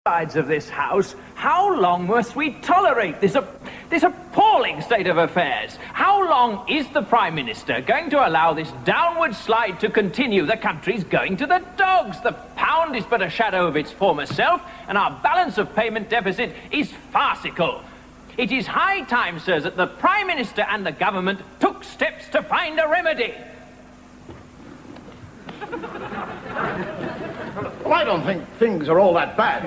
sides of this house, how long must we tolerate this appalling state of affairs? How long is the Prime Minister going to allow this downward slide to continue? The country's going to the dogs. The pound is but a shadow of its former self, and our balance of payment deficit is farcical. It is high time, sirs, that the Prime Minister and the government took steps to find a remedy. Well, I don't think things are all that bad.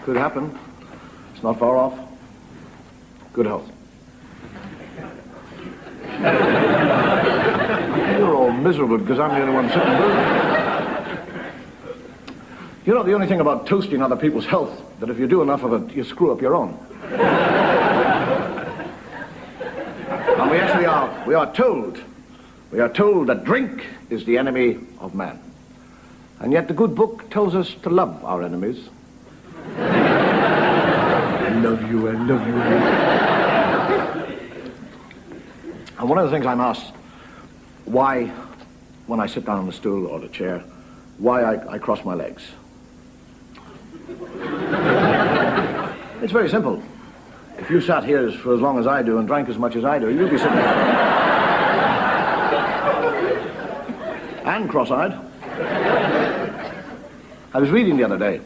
Could happen. It's not far off. Good health. You're all miserable because I'm the only one sitting there. You know, the only thing about toasting other people's health, that if you do enough of it, you screw up your own. And we actually are. We are told that drink is the enemy of man. And yet the good book tells us to love our enemies. I love you, I love you. And one of the things I'm asked, why, when I sit down on the stool or the chair, why I cross my legs. It's very simple. If you sat here for as long as I do and drank as much as I do, you'd be sitting there. And cross-eyed. I was reading the other day.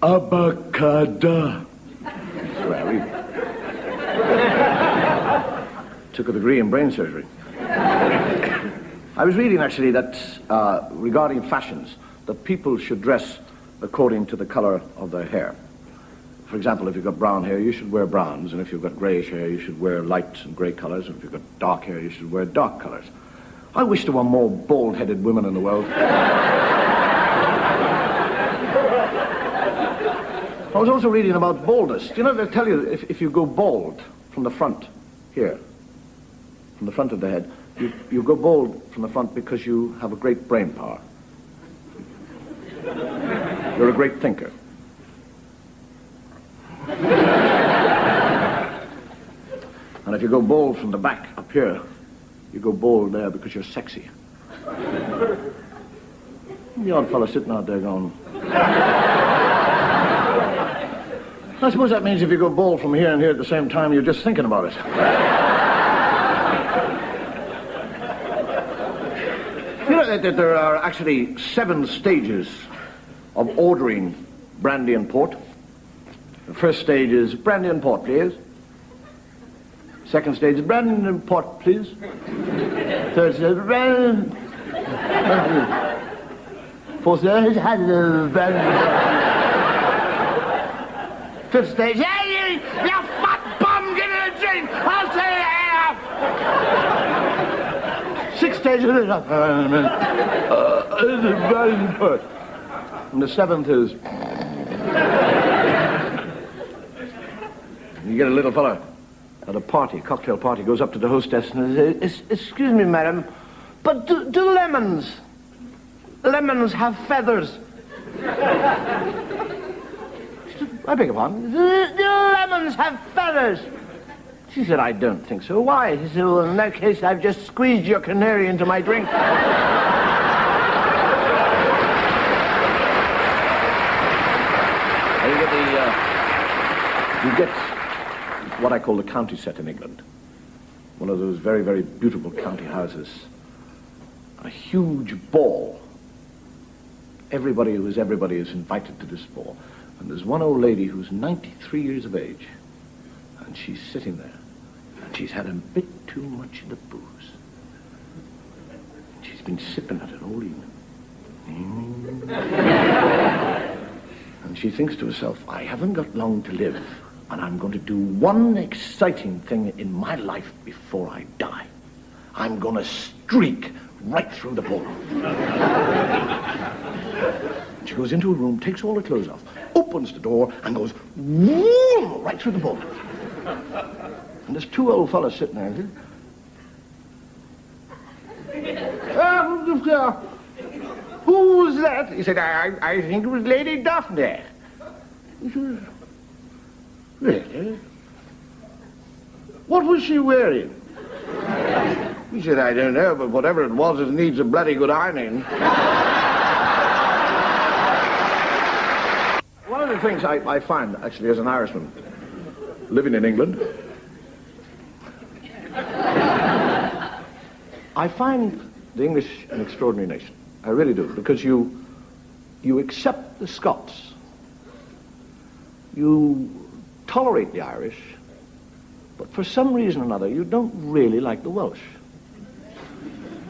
Abacada. That's the way I read. Took a degree in brain surgery. I was reading, actually, that regarding fashions, that people should dress according to the color of their hair. For example, if you've got brown hair, you should wear browns, and if you've got greyish hair, you should wear light and grey colors, and if you've got dark hair, you should wear dark colors. I wish there were more bald-headed women in the world. I was also reading about baldness. Do you know, they tell you if you go bald from the front, here, from the front of the head, you go bald from the front because you have a great brain power. You're a great thinker. And if you go bald from the back up here, you go bald there because you're sexy. The odd fella sitting out there going... I suppose that means if you go bald from here and here at the same time, you're just thinking about it. You know that there are actually 7 stages of ordering brandy and port. The first stage is brandy and port, please. Second stage is brandy and port, please. Third stage is brandy. Fourth stage is brandy. Fifth stage, hey, you fat bum, get in a drink. I'll say it. Sixth stage is brandy and port. And the 7th is... You get a little fella at a party, cocktail party, goes up to the hostess and says, excuse me, madam, but do lemons have feathers? I beg your pardon? Do lemons have feathers? She said, I don't think so. Why? He said, well, in that case, I've just squeezed your canary into my drink. You get what I call the county set in England. One of those very, very beautiful county houses. A huge ball. Everybody who is everybody is invited to this ball. And there's one old lady who's 93 years of age. And she's sitting there. And she's had a bit too much of the booze. She's been sipping at it all evening. And she thinks to herself, I haven't got long to live. And I'm going to do one exciting thing in my life before I die. I'm going to streak right through the ball. She goes into a room, takes all her clothes off, opens the door, and goes whoom, right through the ball. And there's 2 old fellas sitting there. Who's that? He said, I think it was Lady Daphne. He says, really? What was she wearing? He said, I don't know, but whatever it was, it needs a bloody good ironing. One of the things I find, actually, as an Irishman, living in England, I find the English an extraordinary nation. I really do, because you accept the Scots. You tolerate the Irish, but for some reason or another, you don't really like the Welsh.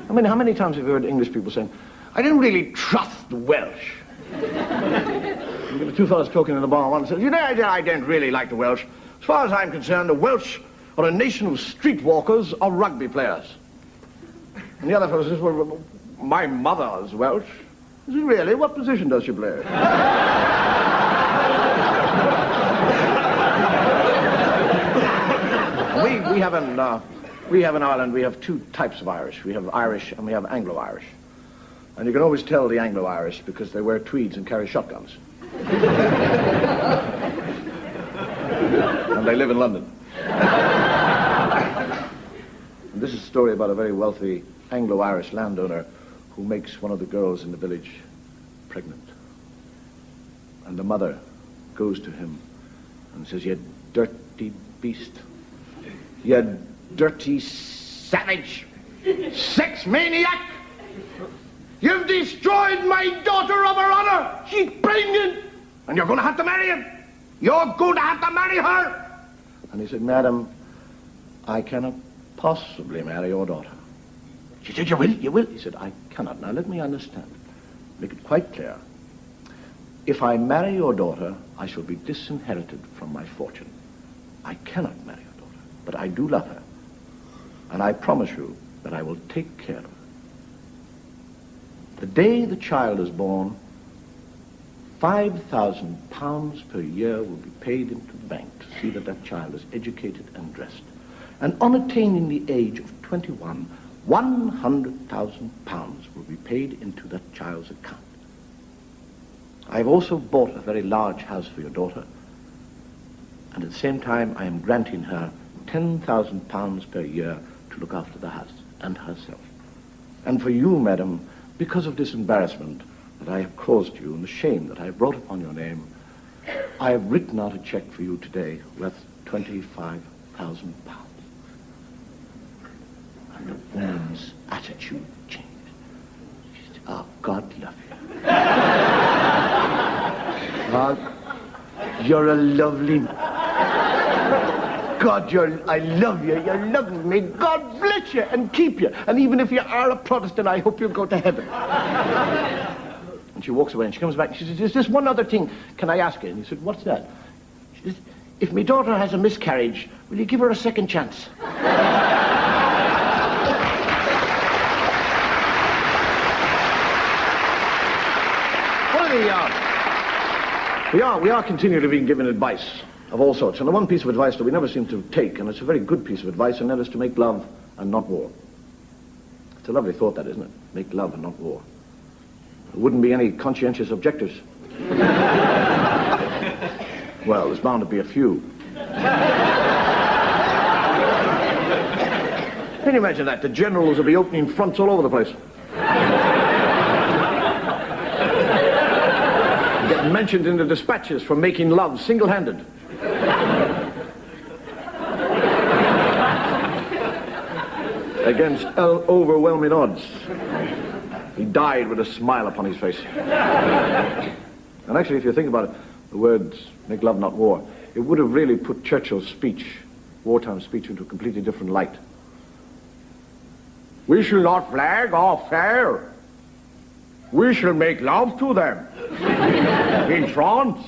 I mean, how many times have you heard English people saying, I didn't really trust the Welsh? You get the two fellas talking in the bar, one says, you know, I don't really like the Welsh. As far as I'm concerned, the Welsh are a nation of streetwalkers or rugby players. And the other fellow says, well, my mother's Welsh. I said, really? What position does she play? We have in Ireland, we have two types of Irish. We have Irish and we have Anglo-Irish. And you can always tell the Anglo-Irish because they wear tweeds and carry shotguns. And they live in London. And this is a story about a very wealthy Anglo-Irish landowner who makes one of the girls in the village pregnant. And the mother goes to him and says, you dirty beast. You dirty savage. Sex maniac. You've destroyed my daughter of her honor. She's pregnant. And you're going to have to marry him. You're going to have to marry her. And he said, Madam, I cannot possibly marry your daughter. She said, you will, you will. He said, I cannot. Now let me understand. Make it quite clear. If I marry your daughter, I shall be disinherited from my fortune. I cannot marry your daughter, but I do love her. And I promise you that I will take care of her. The day the child is born, £5,000 per year will be paid into the bank to see that that child is educated and dressed. And on attaining the age of 21, £100,000 will be paid into that child's account. I've also bought a very large house for your daughter, and at the same time I am granting her £10,000 per year to look after the house and herself. And for you, madam, because of this embarrassment that I have caused you and the shame that I have brought upon your name, I have written out a check for you today worth £25,000. And the woman's attitude changed. She said, oh, God love you. God, you're a lovely... God, I love you. You're lovely. May God bless you and keep you. And even if you are a Protestant, I hope you'll go to heaven. And she walks away and she comes back and she says, is this one other thing can I ask you? And he said, what's that? She says, if my daughter has a miscarriage, will you give her a second chance? We are continually being given advice of all sorts. And the one piece of advice that we never seem to take, and it's a very good piece of advice, and that is to make love and not war. It's a lovely thought, that, isn't it? Make love and not war. There wouldn't be any conscientious objectors. Well, there's bound to be a few. Can you imagine that? The generals will be opening fronts all over the place. Get mentioned in the dispatches for making love single-handed. Against overwhelming odds. He died with a smile upon his face. And actually, if you think about it, the words, make love not war, it would have really put Churchill's speech, wartime speech, into a completely different light. We shall not flag or fare. We shall make love to them. In France.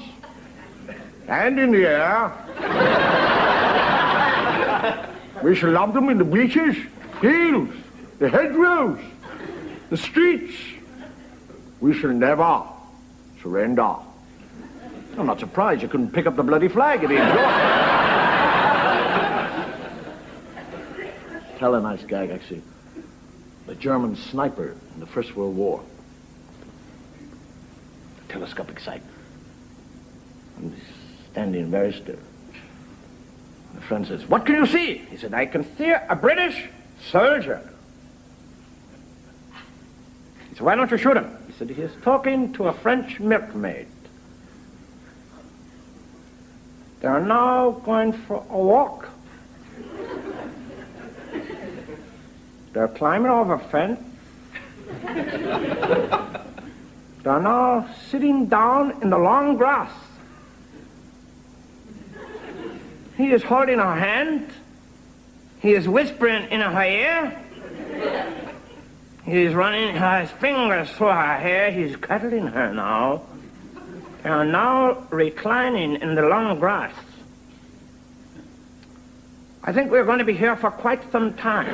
And in the air. We shall love them in the beaches, hills, the hedgerows, the streets. We shall never surrender. I'm not surprised you couldn't pick up the bloody flag at the end. Tell a nice gag, actually. The German sniper in the First World War. Telescopic sight. And this standing very still. The friend says, "What can you see?" He said, "I can see a British soldier." He said, "Why don't you shoot him?" He said, "He is talking to a French milkmaid. They are now going for a walk. They're climbing over a fence. They're now sitting down in the long grass. He is holding her hand. He is whispering in her ear. He is running his fingers through her hair. He's cuddling her now. They are now reclining in the long grass. I think we're going to be here for quite some time."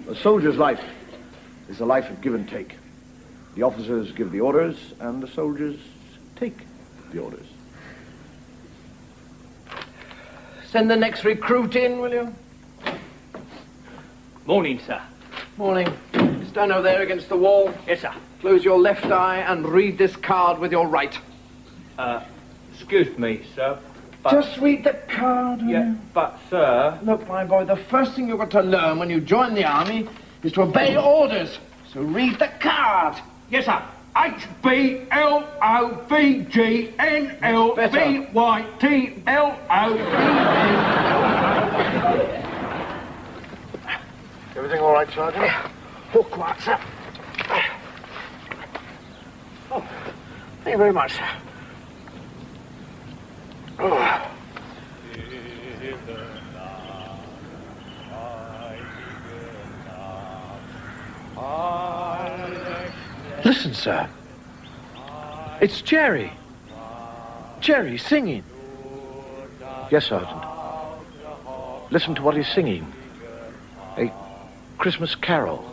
A soldier's life is a life of give and take. The officers give the orders, and the soldiers take the orders. Send the next recruit in, will you? Morning, sir. Morning. Stand over there against the wall. Yes, sir. Close your left eye and read this card with your right. Excuse me, sir. But, Just read the card. yeah, but, sir... Look, my boy, the first thing you've got to learn when you join the army is to obey orders. So read the card. Yes, sir. HBLOVGNLVYTLO. Everything all right, Sergeant? All quiet, sir. Oh, thank you very much, sir. Oh. Listen, sir. It's Jerry. Jerry singing. Yes, Sergeant. Listen to what he's singing. A Christmas carol.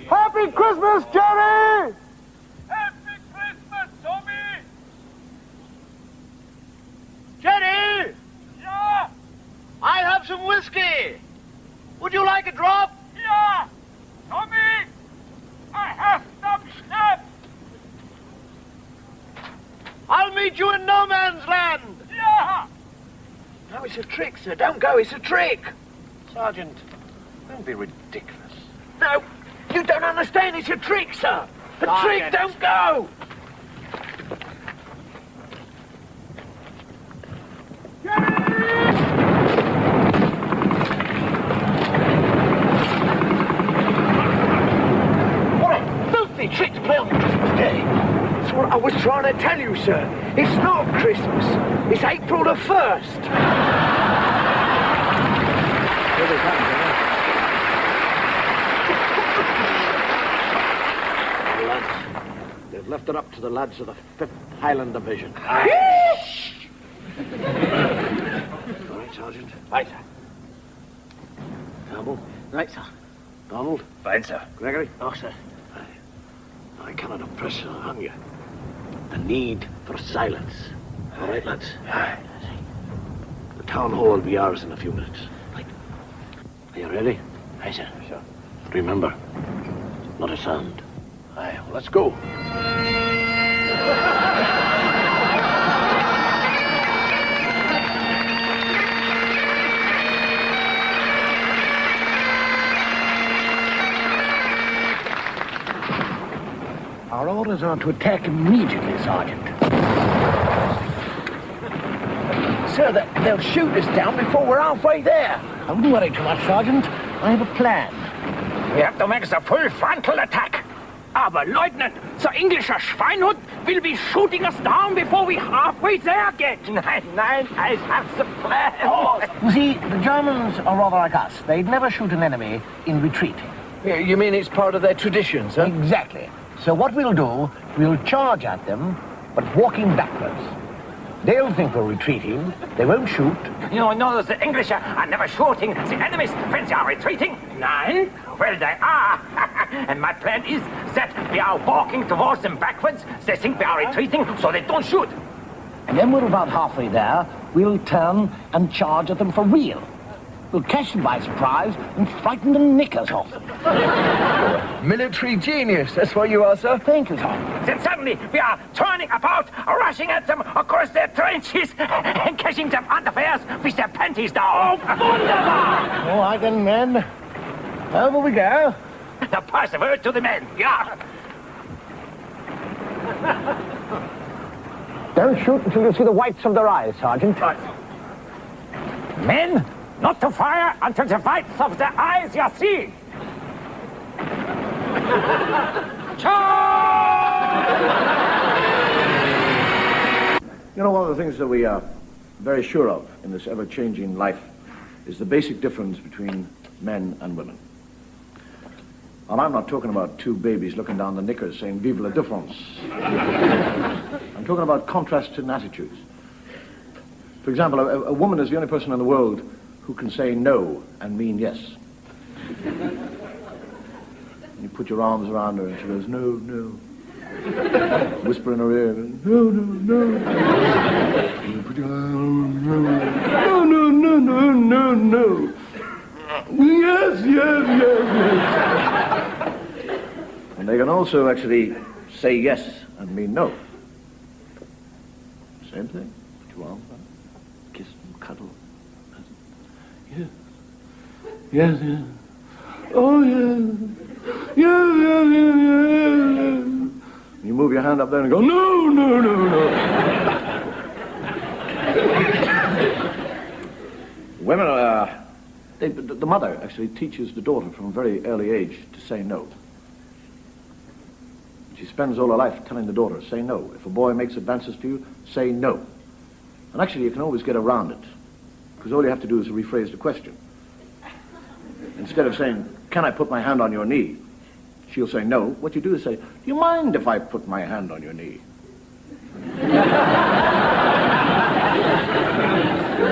Happy Christmas, Jerry! Happy Christmas, Tommy! Jerry! Yeah! I have some whiskey. Would you like a drop? Yeah! Tommy! I have some schnapps! I'll meet you in no man's land. Yeah! No, it's a trick, sir. Don't go. It's a trick. Sergeant, don't be ridiculous. No, you don't understand. It's a trick, sir. A trick. Sergeant. Don't go. What a filthy trick to play on Christmas Day. That's what I was trying to tell you, sir. It's not Christmas. It's April the 1st. They've left it up to the lads of the 5th Highland Division. All right, Sergeant. right, sir. Campbell. Right, sir. Donald. Fine, sir. Gregory. Oh, sir. I cannot impress on you the need for silence. All right, lads? Aye. The town hall will be ours in a few minutes. Right. Are you ready? Aye, sir. Sure. Remember, not a sound. Aye, well, let's go. Our orders are to attack immediately, Sergeant. Sir, they'll shoot us down before we're halfway there. I wouldn't worry too much, Sergeant. I have a plan. We have to make a full frontal attack. Aber, Lieutenant, the English Schweinhund will be shooting us down before we halfway there get. Nein, I have the plan. You see, the Germans are rather like us. They'd never shoot an enemy in retreating. You mean it's part of their traditions, huh? Exactly. So what we'll do, we'll charge at them, but walking backwards. They'll think we're retreating. They won't shoot. You know the English are never shooting the enemies when they are retreating. Nein? Well, they are. And my plan is that we are walking towards them backwards. They think we are retreating, so they don't shoot. And then we're about halfway there, we'll turn and charge at them for real. We'll catch them by surprise and frighten the knickers off them. Military genius, that's what you are, sir. Thank you, sir. Then suddenly we are turning about, rushing at them across their trenches, and catching them unawares with their panties down. Oh, wunderbar! All right then, men. Over we go. Now pass the word to the men, yeah. Don't shoot until you see the whites of their eyes, Sergeant. Men, not to fire until the whites of the eyes you see. You know, one of the things that we are very sure of in this ever-changing life is the basic difference between men and women. And I'm not talking about two babies looking down the knickers saying, "Vive la différence." I'm talking about contrasts in attitudes. For example, a woman is the only person in the world who can say no and mean yes. You put your arms around her and she goes, "No, no." Whisper in her ear, "No, no, no." You put your arms around her, "No, no, no, no, no, no." "Yes, yes, yes, yes." And they can also actually say yes and mean no. Same thing. Put your arms around her, kiss and cuddle. Yes. Yes, yes. Oh, yes. Yes, yes, yes, yes. You move your hand up there and go, "No, no, no, no." Women are... the mother actually teaches the daughter from a very early age to say no. She spends all her life telling the daughter, say no. If a boy makes advances to you, say no. And actually, you can always get around it, because all you have to do is rephrase the question. Instead of saying, "Can I put my hand on your knee?" she'll say no. What you do is say, "Do you mind if I put my hand on your knee?"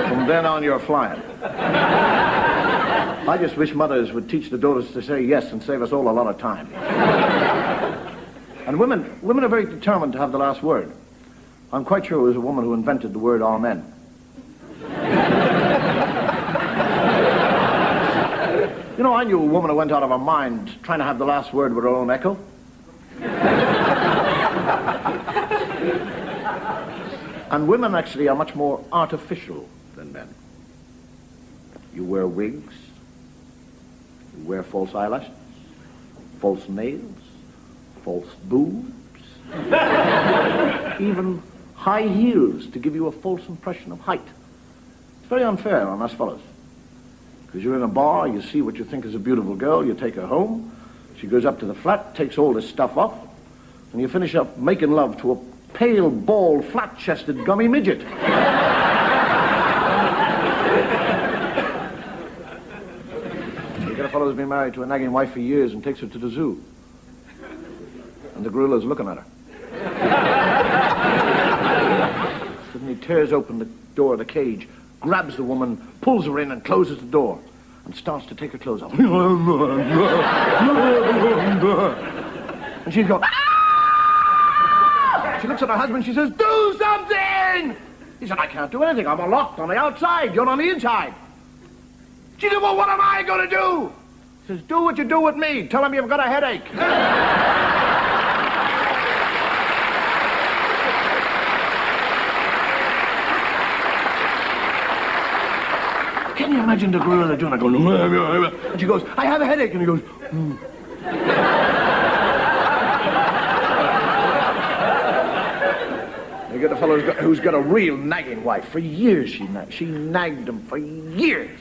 From then on, you're flying. I just wish mothers would teach the daughters to say yes and save us all a lot of time. And women are very determined to have the last word. I'm quite sure it was a woman who invented the word amen. You know, I knew a woman who went out of her mind trying to have the last word with her own echo. And women actually are much more artificial than men. You wear wigs, you wear false eyelashes, false nails, false boobs, even high heels to give you a false impression of height. It's very unfair on us fellas. Because you're in a bar, you see what you think is a beautiful girl, you take her home, she goes up to the flat, takes all this stuff off, and you finish up making love to a pale, bald, flat-chested, gummy midget. You get a fellow who's been married to a nagging wife for years and takes her to the zoo. And the gorilla's looking at her. Suddenly tears open the door of the cage, grabs the woman, pulls her in and closes the door, and starts to take her clothes off. And she's going, "Ah!" She looks at her husband, she says, "Do something!" He said, "I can't do anything. I'm locked on the outside. You're on the inside." She said, "Well, what am I going to do?" He says, "Do what you do with me. Tell him you've got a headache." Can you imagine the gorilla doing it? Going, and she goes, "I have a headache." And he goes, You get a fellow who's got a real nagging wife. For years she nagged him for years.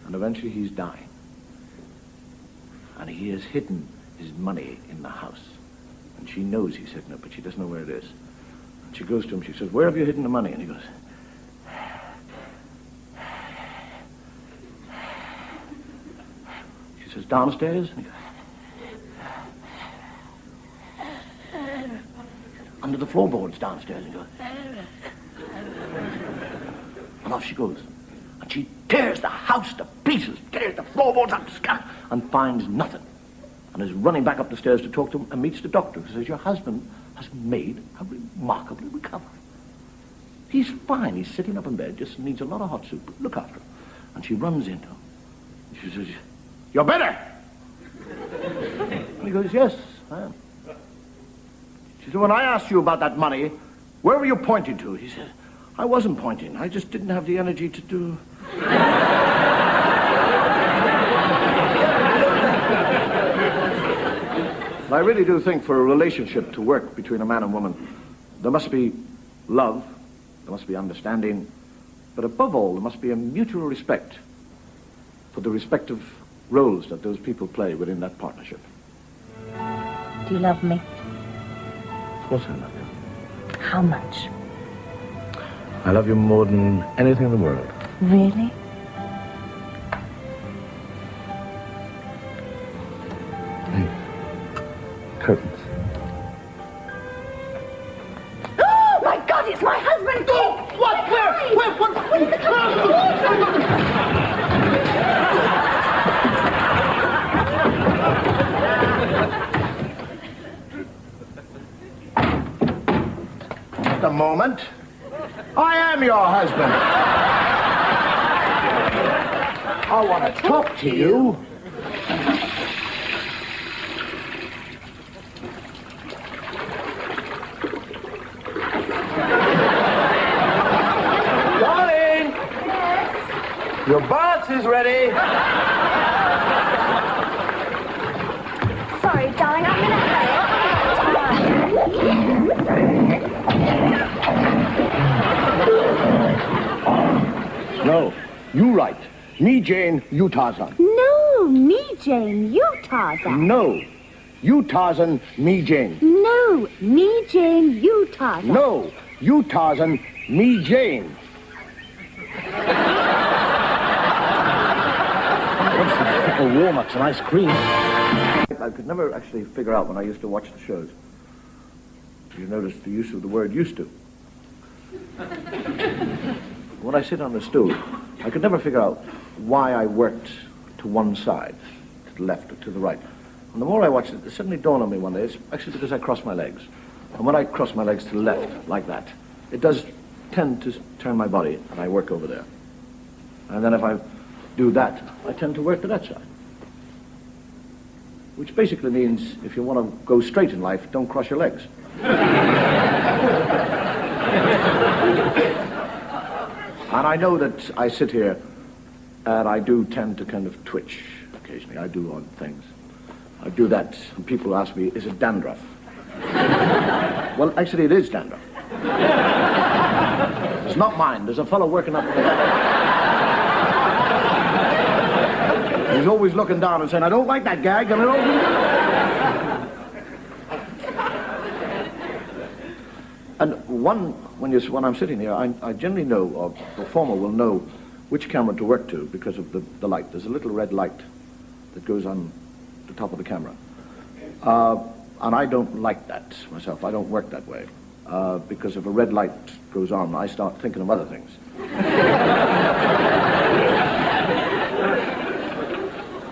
And eventually he's dying. And he has hidden his money in the house. And she knows he's hidden it, but she doesn't know where it is. And she goes to him, she says, "Where have you hidden the money?" And he goes, she says, "Downstairs?" And he goes, "Under the floorboards downstairs." And he goes, and off she goes. And she tears the house to pieces, tears the floorboards up to scrap, and finds nothing. and is running back up the stairs to talk to him and meets the doctor who says, your husband has made a remarkable recovery. He's fine. He's sitting up in bed, just needs a lot of hot soup. But look after him. And she runs into him. She says, you're better. And he goes, yes, I am. She said, when I asked you about that money, where were you pointing to? He said, I wasn't pointing. I just didn't have the energy to do... I really do think for a relationship to work between a man and woman, there must be love, there must be understanding, but above all, there must be a mutual respect for the respective roles that those people play within that partnership. Do you love me? Of course I love you. How much? I love you more than anything in the world. Really? Curtains. Oh, my God, it's my husband! Oh, What? Where? What is the Just a moment. I am your husband. I want to talk to you. Darling! Your bath is ready. Sorry, darling, I'm in a hurry. No, you right. Me, Jane, you, Tarzan. No, me, Jane, you, Tarzan. No, you, Tarzan, me, Jane. No, me, Jane, you, Tarzan. No, you, Tarzan, me, Jane. Warm-ups and ice cream. I could never actually figure out when I used to watch the shows. You notice the use of the word used to. When I sit on the stool, I could never figure out why I worked to one side, to the left or to the right. And the more I watched it suddenly dawned on me one day, it's actually because I cross my legs. And when I cross my legs to the left, like that, it does tend to turn my body, and I work over there. And then if I do that, I tend to work to that side. Which basically means if you want to go straight in life, don't cross your legs. And I know that I sit here and I do tend to kind of twitch occasionally. I do odd things. I do that, and people ask me, is it dandruff? Well, actually, it is dandruff. It's not mine. There's a fellow working up there. He's always looking down and saying, I don't like that gag, and I don't... And when I'm sitting here, I generally know, or the performer will know, which camera to work to because of the light. There's a little red light that goes on the top of the camera. And I don't like that myself. I don't work that way. Because if a red light goes on, I start thinking of other things.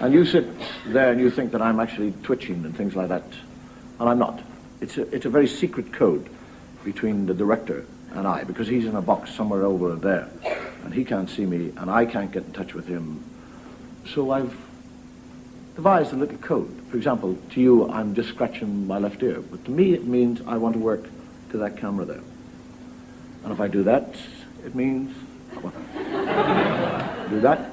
And you sit there and you think that I'm actually twitching and things like that. And I'm not. It's a very secret code between the director and I, because he's in a box somewhere over there, and he can't see me, and I can't get in touch with him. So I've devised a little code. For example, to you, I'm just scratching my left ear, but to me it means I want to work to that camera there. And if I do that, it means... Well, do that.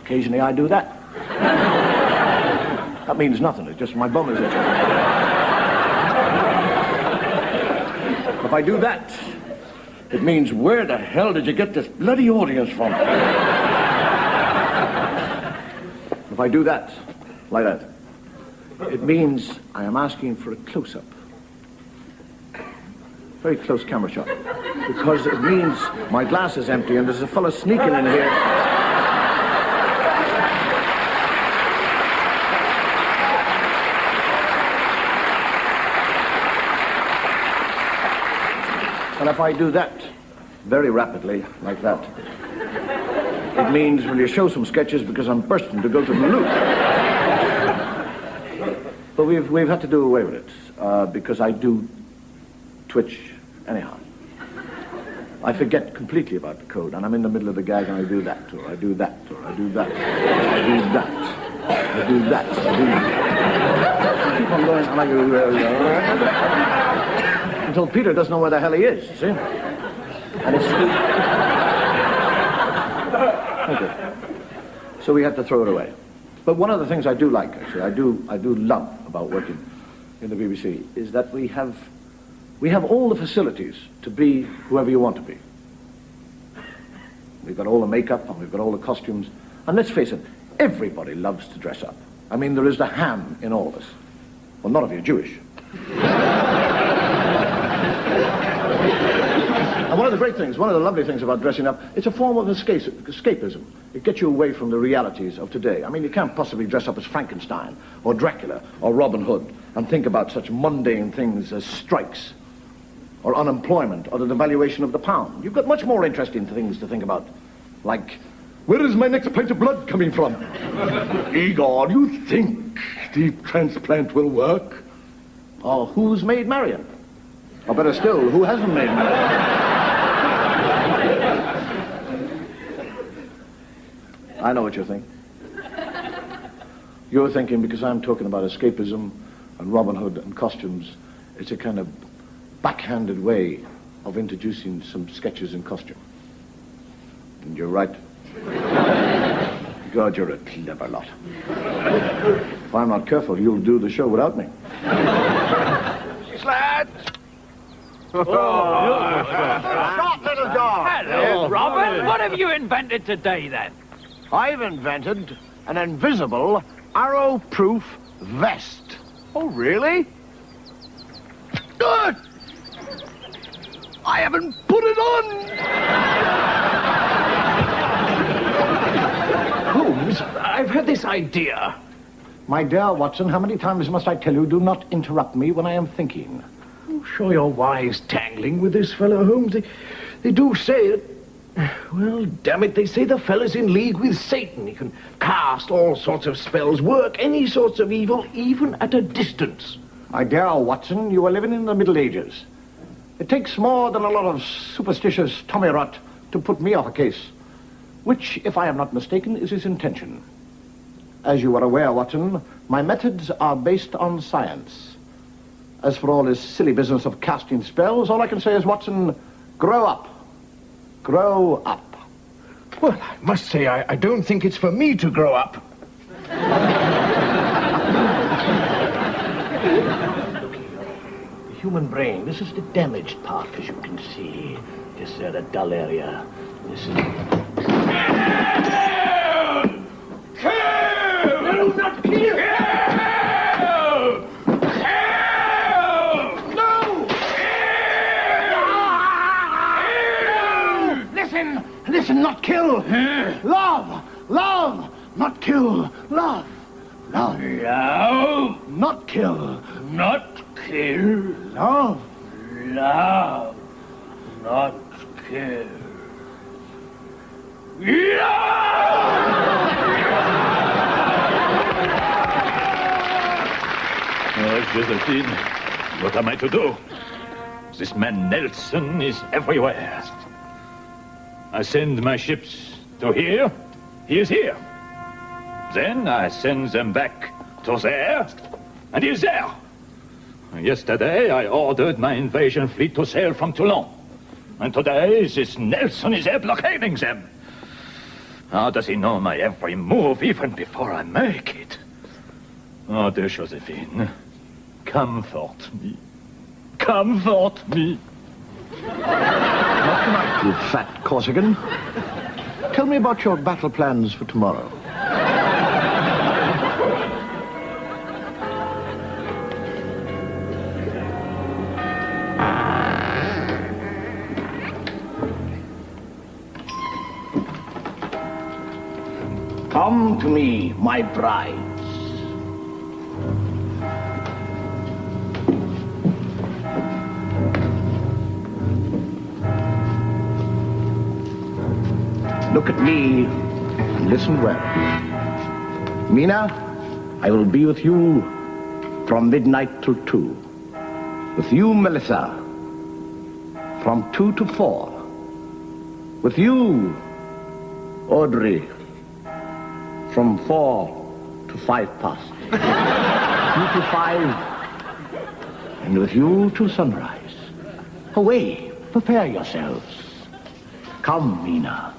Occasionally I do that. That means nothing, it's just my bum is itching. If I do that, it means where the hell did you get this bloody audience from? If I do that, like that, it means I am asking for a close-up. Very close camera shot. Because it means my glass is empty and there's a fellow sneaking in here. And if I do that very rapidly, like that, It means, will you show some sketches because I'm bursting to go to the loo. But we've had to do away with it because I do twitch anyhow. I forget completely about the code, and I'm in the middle of the gag, and I do that, or I do that, or I do that, I do that, I do that, I do that. Keep on going, and I go... until Peter doesn't know where the hell he is, you see? And it's... Okay. So we had to throw it away. But one of the things I do like, actually, I do love about working in the BBC, is that we have all the facilities to be whoever you want to be. We've got all the makeup and we've got all the costumes. And let's face it, everybody loves to dress up. I mean, there is the ham in all of us. Well, not if you're Jewish. And one of the great things, one of the lovely things about dressing up, it's a form of escapism. It gets you away from the realities of today. I mean, you can't possibly dress up as Frankenstein or Dracula or Robin Hood and think about such mundane things as strikes or unemployment, or the devaluation of the pound. You've got much more interesting things to think about, like, where is my next pint of blood coming from? Igor, you think the transplant will work? Or who's made Marion? Or better still, who hasn't made Marion? I know what you're thinking. You're thinking because I'm talking about escapism and Robin Hood and costumes, it's a kind of backhanded way of introducing some sketches in costume. And you're right. God, you're a clever lot. If I'm not careful, you'll do the show without me. Lads! Stop, little dog! Hello, Robin. What have you invented today, then? I've invented an invisible, arrow-proof vest. Oh, really? Good! I haven't put it on! Holmes, I've had this idea. My dear Watson, how many times must I tell you, do not interrupt me when I am thinking? I'm sure you're wise tangling with this fellow, Holmes. They do say it. Well, damn it, they say the fella's in league with Satan. He can cast all sorts of spells, work any sorts of evil, even at a distance. My dear Watson, you are living in the Middle Ages. It takes more than a lot of superstitious tommy rot to put me off a case, which, if I am not mistaken, is his intention. As you are aware, Watson, my methods are based on science. As for all this silly business of casting spells, all I can say is, Watson, grow up. Grow up. Well, I must say, I don't think it's for me to grow up. The human brain, this is the damaged part, as you can see. This is a dull area. This is... Kill! No, not kill! Listen, not kill. Love, love, not kill. Love, love. Love, not kill. not kill. Love. Love, not kill. Josephine, what am I to do? This man Nelson is everywhere. I send my ships to here, he is here. Then I send them back to there, and he is there. Yesterday I ordered my invasion fleet to sail from Toulon. And today this Nelson is there blockading them. How does he know my every move even before I make it? Oh, dear Josephine, comfort me. Comfort me. Not tonight, you fat Corsican. Tell me about your battle plans for tomorrow. Come to me, my brides. Look at me listen well. Mina, I will be with you from midnight till 2. With you, Melissa, from 2 to 4. With you, Audrey, from 4 to 5 past. 2 to 5, and with you till sunrise. Away, prepare yourselves. Come, Mina.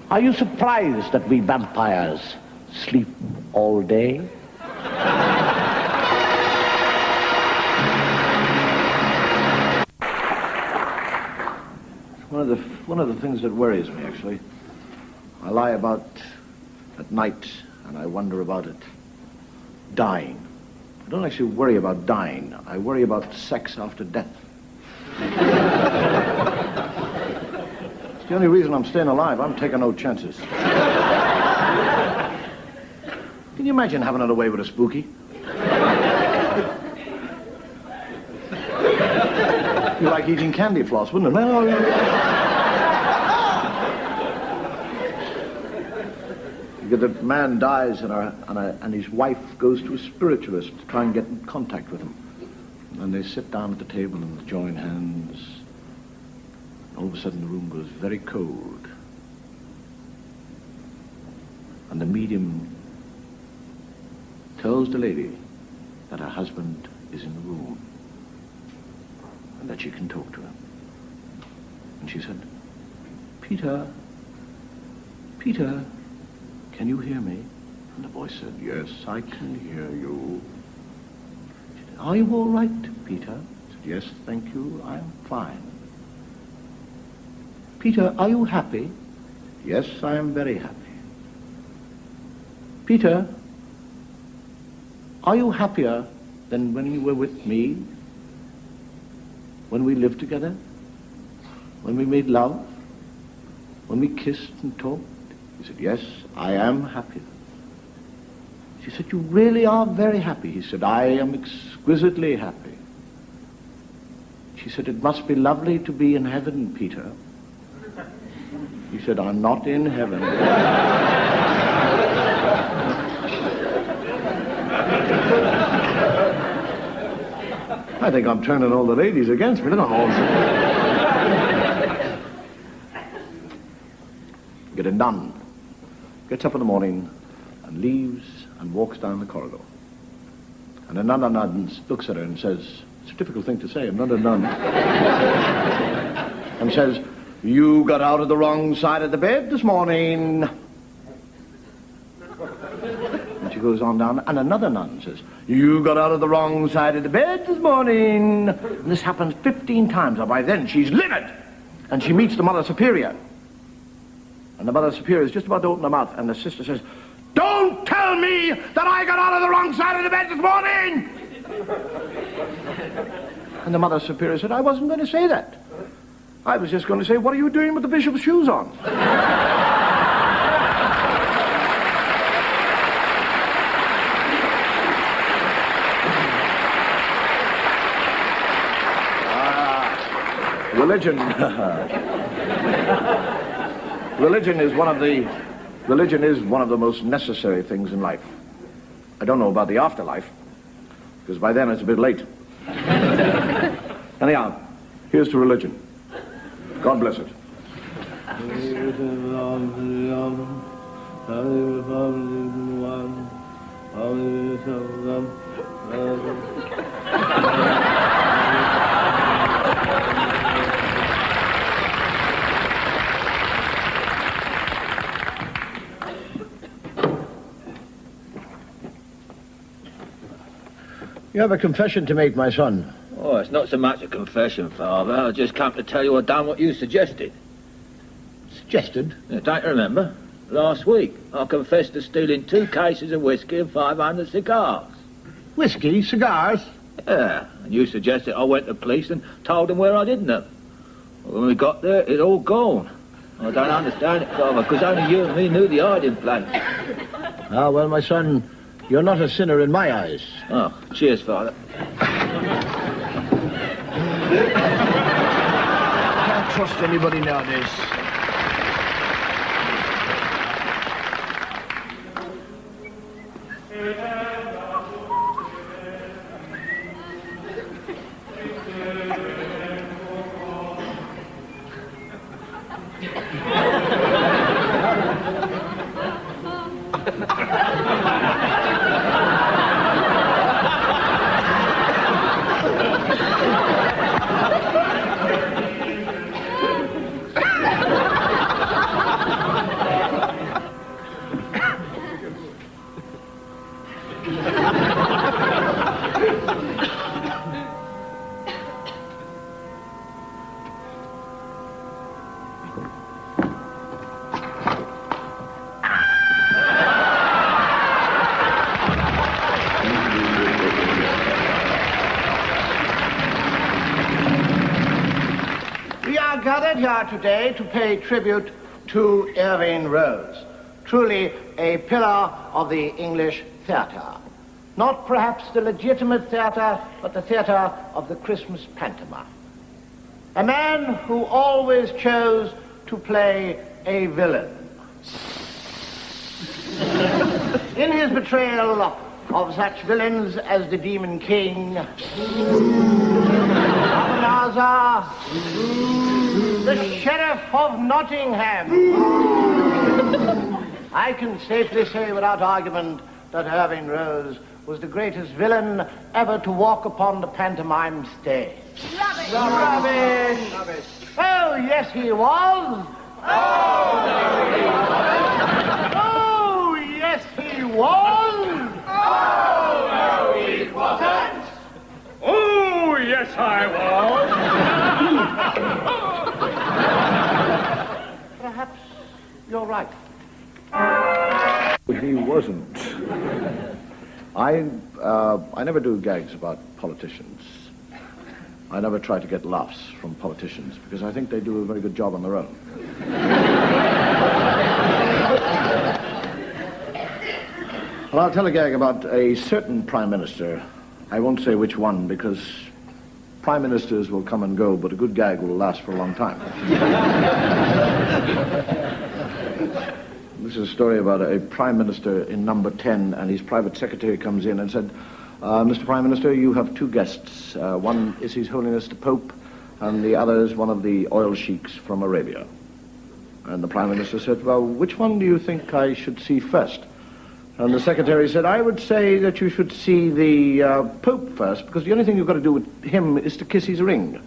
Are you surprised that we vampires sleep all day? One of the things that worries me, actually. I lie about at night and I wonder about it. Dying. I don't actually worry about dying. I worry about sex after death. It's the only reason I'm staying alive. I'm taking no chances. Can you imagine having it away with a spooky? You like eating candy floss, wouldn't it? You get the man dies and his wife goes to a spiritualist to try and get in contact with him. And they sit down at the table and join hands. All of a sudden the room goes very cold. And the medium tells the lady that her husband is in the room and that she can talk to him. And she said, Peter, Peter, can you hear me? And the voice said, yes, I can hear you. She said, are you all right, Peter? I said, yes, thank you, I'm fine. Peter, are you happy? Yes, I am very happy. Peter, are you happier than when you were with me? When we lived together? When we made love? When we kissed and talked? He said, yes, I am happy. She said, you really are very happy. He said, I am exquisitely happy. She said, it must be lovely to be in heaven, Peter. He said, I'm not in heaven. I think I'm turning all the ladies against me. Look at all. Get a nun. Gets up in the morning and leaves and walks down the corridor. And another nun looks at her and says, it's a difficult thing to say, another nun. And says, you got out of the wrong side of the bed this morning. And she goes on down, and another nun says, you got out of the wrong side of the bed this morning. And this happens 15 times, and by then she's livid. And she meets the Mother Superior. And the Mother Superior is just about to open her mouth, and the sister says, don't tell me that I got out of the wrong side of the bed this morning! And the Mother Superior said, I wasn't going to say that. I was just going to say, what are you doing with the bishop's shoes on? Religion. Religion is one of the most necessary things in life. I don't know about the afterlife, because by then it's a bit late. Anyhow, here's to religion. God bless it. You have a confession to make, my son. Oh, it's not so much a confession, Father. I just come to tell you I've done what you suggested. Suggested? Yeah, don't you remember? Last week, I confessed to stealing 2 cases of whiskey and 500 cigars. Whiskey? Cigars? Yeah, and you suggested I went to the police and told them where I'd hidden them. Well, when we got there, it'd all gone. I don't understand it, Father, because only you and me knew the hiding place. Ah, well, my son, you're not a sinner in my eyes. Oh, cheers, Father. Can't trust anybody nowadays. Gathered here today to pay tribute to Irving Rose, truly a pillar of the English theatre. Not perhaps the legitimate theatre, but the theatre of the Christmas pantomime. A man who always chose to play a villain. In his portrayal of such villains as the Demon King, Abanazar, the Sheriff of Nottingham. I can safely say without argument that Irving Rose was the greatest villain ever to walk upon the pantomime stage. Rubbish! Rubbish! Rubbish! Oh, yes, he was. Oh, no, he wasn't. Oh, yes, he was. Oh, no, he wasn't. Oh, yes, I was. Perhaps you're right. He wasn't. I never do gags about politicians. I never try to get laughs from politicians because I think they do a very good job on their own. Well, I'll tell a gag about a certain prime minister. I won't say which one because prime ministers will come and go, but a good gag will last for a long time. This is a story about a prime minister in number 10, and his private secretary comes in and said, Mr. Prime Minister, you have two guests. One is His Holiness the Pope, and the other is one of the oil sheiks from Arabia. And the Prime Minister said, well, which one do you think I should see first? And the secretary said, I would say that you should see the Pope first, because the only thing you've got to do with him is to kiss his ring.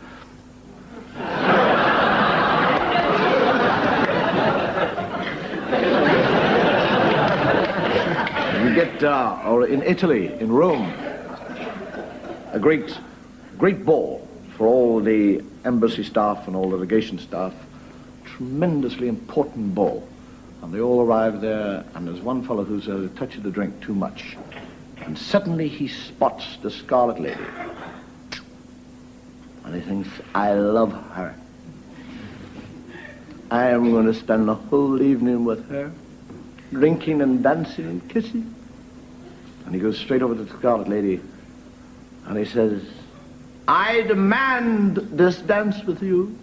You get, or in Italy, in Rome, a great ball for all the embassy staff and all the legation staff. Tremendously important ball. And they all arrive there, and there's one fellow who's a touch of the drink too much. And suddenly he spots the Scarlet Lady. And he thinks, I love her. I am going to spend the whole evening with her, drinking and dancing and kissing. And he goes straight over to the Scarlet Lady, and he says, I demand this dance with you,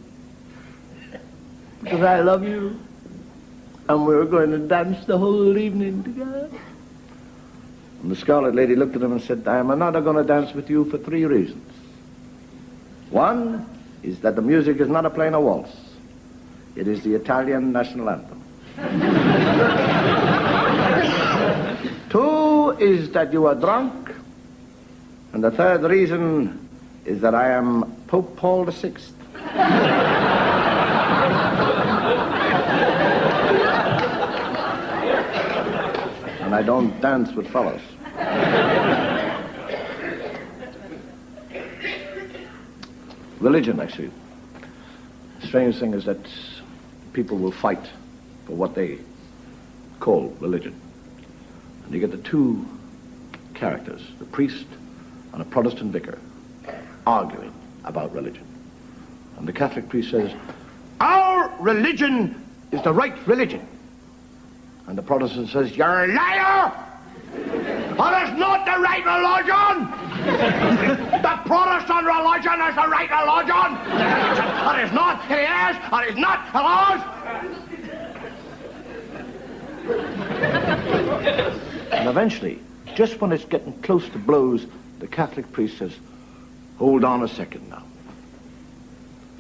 because I love you, and we're going to dance the whole evening together. And the Scarlet Lady looked at him and said, I am not going to dance with you for 3 reasons. One is that the music is not a plain waltz. It is the Italian national anthem. 2 is that you are drunk. And the 3rd reason is that I am Pope Paul VI. And I don't dance with fellows. Religion, actually. The strange thing is that people will fight for what they call religion. And you get the 2 characters, the priest and a Protestant vicar, arguing about religion. And the Catholic priest says, our religion is the right religion. And the Protestant says, you're a liar! That is not the right religion! The Protestant religion is the right religion. It is not. It is. It is not. It is. And eventually, just when it's getting close to blows, the Catholic priest says, hold on a second now.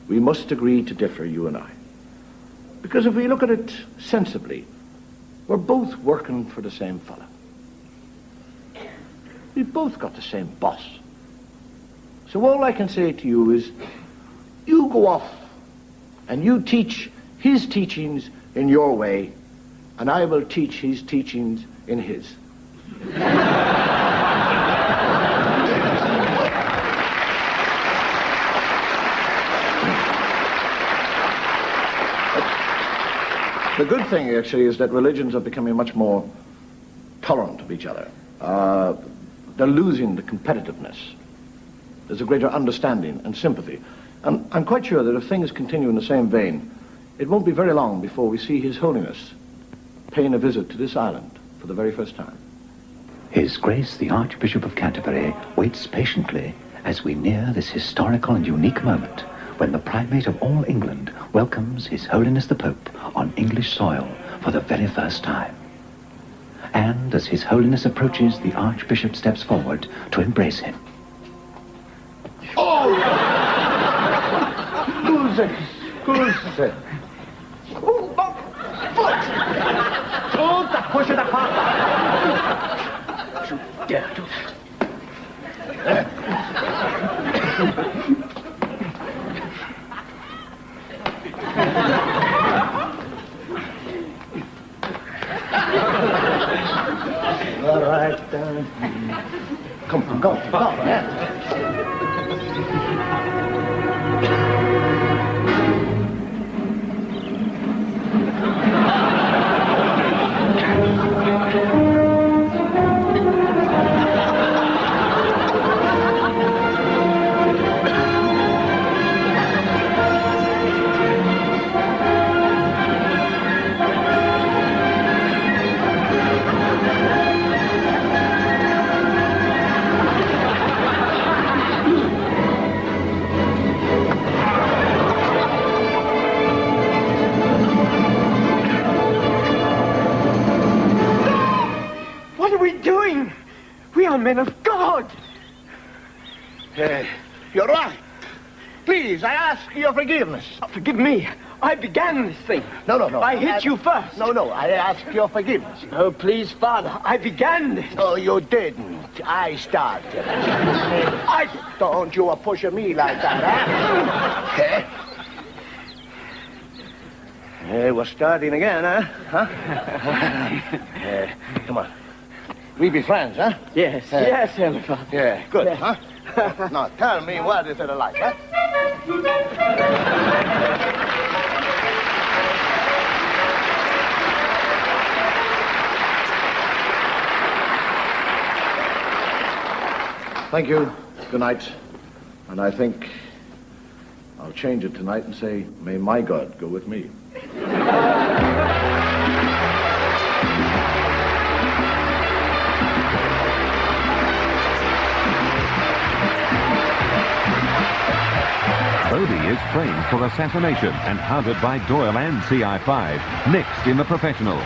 We must agree to differ, you and I. Because if we look at it sensibly, we're both working for the same fella. We've both got the same boss. So all I can say to you is, you go off and you teach his teachings in your way, and I will teach his teachings in his. The good thing, actually, is that religions are becoming much more tolerant of each other. They're losing the competitiveness. There's a greater understanding and sympathy. And I'm quite sure that if things continue in the same vein, it won't be very long before we see His Holiness paying a visit to this island for the very first time. His Grace the Archbishop of Canterbury waits patiently as we near this historical and unique moment when the Primate of all England welcomes His Holiness the Pope on English soil for the very first time. And as His Holiness approaches, the Archbishop steps forward to embrace him. Oh! Scusi. Oh, my foot! Oh, the push of the papa. You dare do that. All right, come on, go, yeah. Men of God! You're right. Please, I ask your forgiveness. Forgive me. I began this thing. No. I hit you first. No, I ask your forgiveness. Oh, please, Father, I began this. No, you didn't. I started. Don't you push me like that, huh? We're starting again, huh? Come on. We be friends, huh? Yes, Heavenly Father. Yeah, good, yes. Huh? Now, tell me, what is it like, huh? Thank you. Good night. And I think I'll change it tonight and say, may my God go with me. Bodie is framed for assassination and hunted by Doyle and CI5, next in The Professionals.